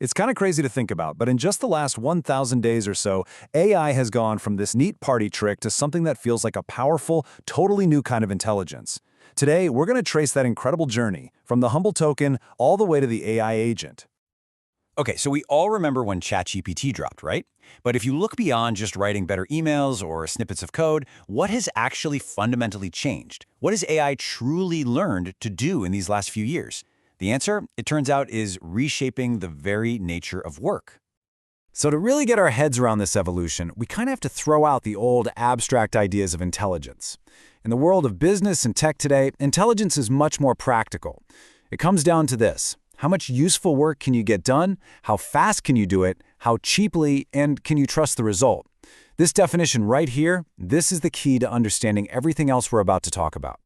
It's kind of crazy to think about, but in just the last 1,000 days or so, AI has gone from this neat party trick to something that feels like a powerful, totally new kind of intelligence. Today, we're going to trace that incredible journey, from the humble token all the way to the AI agent. Okay, so we all remember when ChatGPT dropped, right? But if you look beyond just writing better emails or snippets of code, what has actually fundamentally changed? What has AI truly learned to do in these last few years? The answer, it turns out, is reshaping the very nature of work. So to really get our heads around this evolution, we kind of have to throw out the old abstract ideas of intelligence. In the world of business and tech today, intelligence is much more practical. It comes down to this. How much useful work can you get done? How fast can you do it? How cheaply? And can you trust the result? This definition right here, this is the key to understanding everything else we're about to talk about.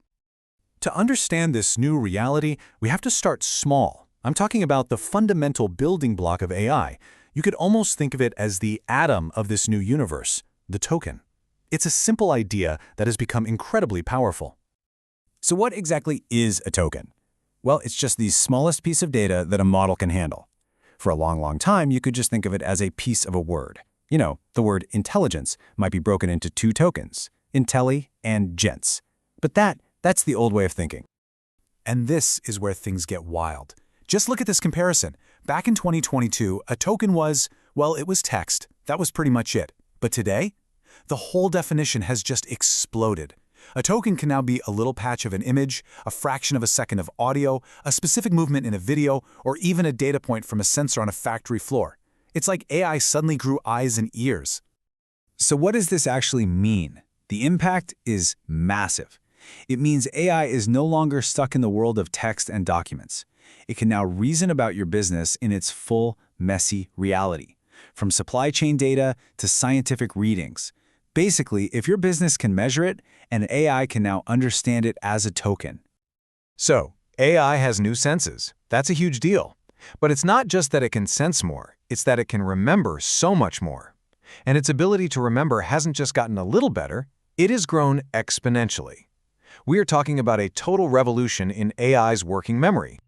To understand this new reality, we have to start small. I'm talking about the fundamental building block of AI. You could almost think of it as the atom of this new universe, the token. It's a simple idea that has become incredibly powerful. So what exactly is a token? Well, it's just the smallest piece of data that a model can handle. For a long time, you could just think of it as a piece of a word. You know, the word intelligence might be broken into two tokens, intelli and gents. But that's the old way of thinking. And this is where things get wild. Just look at this comparison. Back in 2022, a token was, well, it was text. That was pretty much it. But today, the whole definition has just exploded. A token can now be a little patch of an image, a fraction of a second of audio, a specific movement in a video, or even a data point from a sensor on a factory floor. It's like AI suddenly grew eyes and ears. So what does this actually mean? The impact is massive. It means AI is no longer stuck in the world of text and documents. It can now reason about your business in its full, messy reality, from supply chain data to scientific readings. Basically, if your business can measure it, an AI can now understand it as a token. So, AI has new senses. That's a huge deal. But it's not just that it can sense more, it's that it can remember so much more. And its ability to remember hasn't just gotten a little better, it has grown exponentially. We are talking about a total revolution in AI's working memory.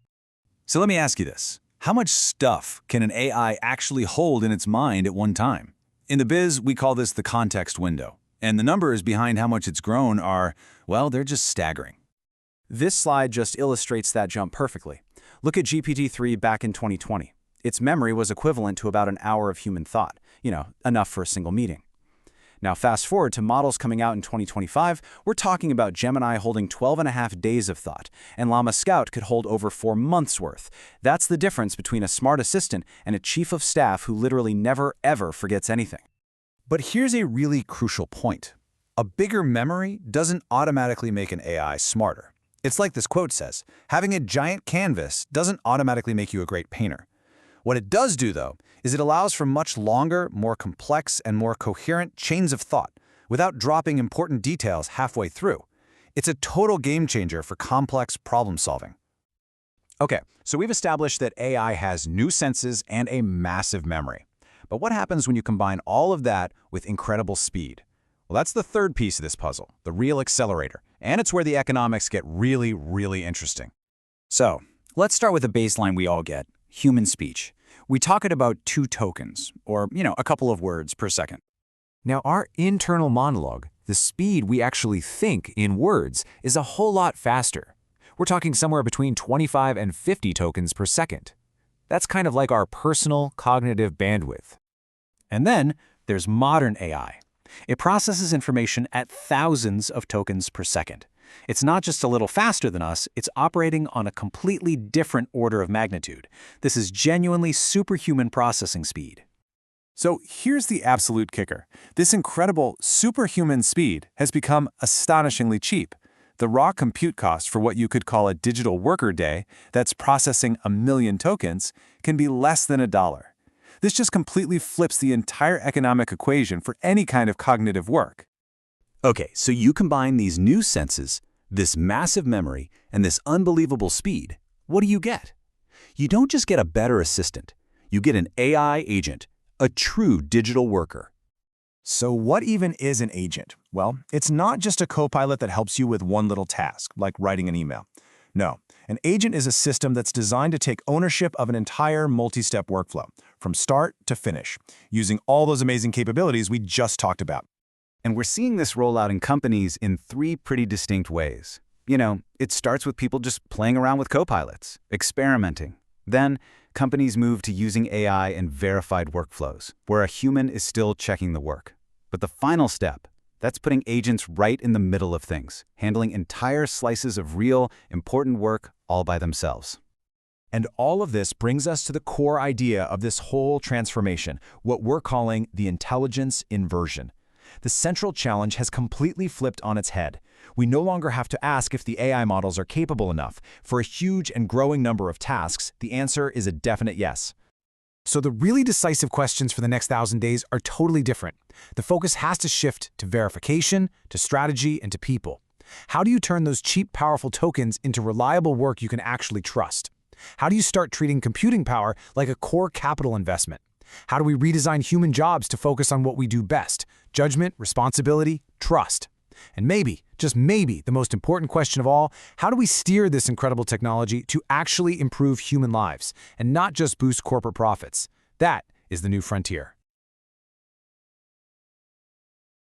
So let me ask you this. How much stuff can an AI actually hold in its mind at one time? In the biz, we call this the context window. And the numbers behind how much it's grown are, well, they're just staggering. This slide just illustrates that jump perfectly. Look at GPT-3 back in 2020. Its memory was equivalent to about an hour of human thought, enough for a single meeting. Now fast forward to models coming out in 2025, we're talking about Gemini holding 12.5 days of thought, and Llama Scout could hold over 4 months' worth. That's the difference between a smart assistant and a chief of staff who literally never, ever forgets anything. But here's a really crucial point. A bigger memory doesn't automatically make an AI smarter. It's like this quote says, having a giant canvas doesn't automatically make you a great painter. What it does do, though, is it allows for much longer, more complex, and more coherent chains of thought without dropping important details halfway through. It's a total game changer for complex problem solving. Okay, so we've established that AI has new senses and a massive memory. But what happens when you combine all of that with incredible speed? Well, that's the third piece of this puzzle, the real accelerator. And it's where the economics get really, really interesting. So let's start with a baseline we all get, human speech. We talk it about 2 tokens, or, a couple of words per second. Now, our internal monologue, the speed we actually think in words, is a whole lot faster. We're talking somewhere between 25 and 50 tokens per second. That's kind of like our personal cognitive bandwidth. And then there's modern AI. It processes information at thousands of tokens per second. It's not just a little faster than us, it's operating on a completely different order of magnitude. This is genuinely superhuman processing speed. So here's the absolute kicker. This incredible superhuman speed has become astonishingly cheap. The raw compute cost for what you could call a digital worker day that's processing 1 million tokens can be less than $1. This just completely flips the entire economic equation for any kind of cognitive work. Okay, so you combine these new senses, this massive memory, and this unbelievable speed. What do you get? You don't just get a better assistant. You get an AI agent, a true digital worker. So what even is an agent? Well, it's not just a copilot that helps you with one little task, like writing an email. No, An agent is a system that's designed to take ownership of an entire multi-step workflow, from start to finish, using all those amazing capabilities we just talked about. And we're seeing this roll out in companies in 3 pretty distinct ways. It starts with people just playing around with copilots, experimenting. Then, companies move to using AI in verified workflows, where a human is still checking the work. But the final step, that's putting agents right in the middle of things, handling entire slices of real, important work all by themselves. And all of this brings us to the core idea of this whole transformation, what we're calling the intelligence inversion. The central challenge has completely flipped on its head. We no longer have to ask if the AI models are capable enough. For a huge and growing number of tasks, the answer is a definite yes. So the really decisive questions for the next 1,000 days are totally different. The focus has to shift to verification, to strategy, and to people. How do you turn those cheap, powerful tokens into reliable work you can actually trust? How do you start treating computing power like a core capital investment? How do we redesign human jobs to focus on what we do best? Judgment, responsibility, trust. And maybe, just maybe, the most important question of all, how do we steer this incredible technology to actually improve human lives and not just boost corporate profits? That is the new frontier.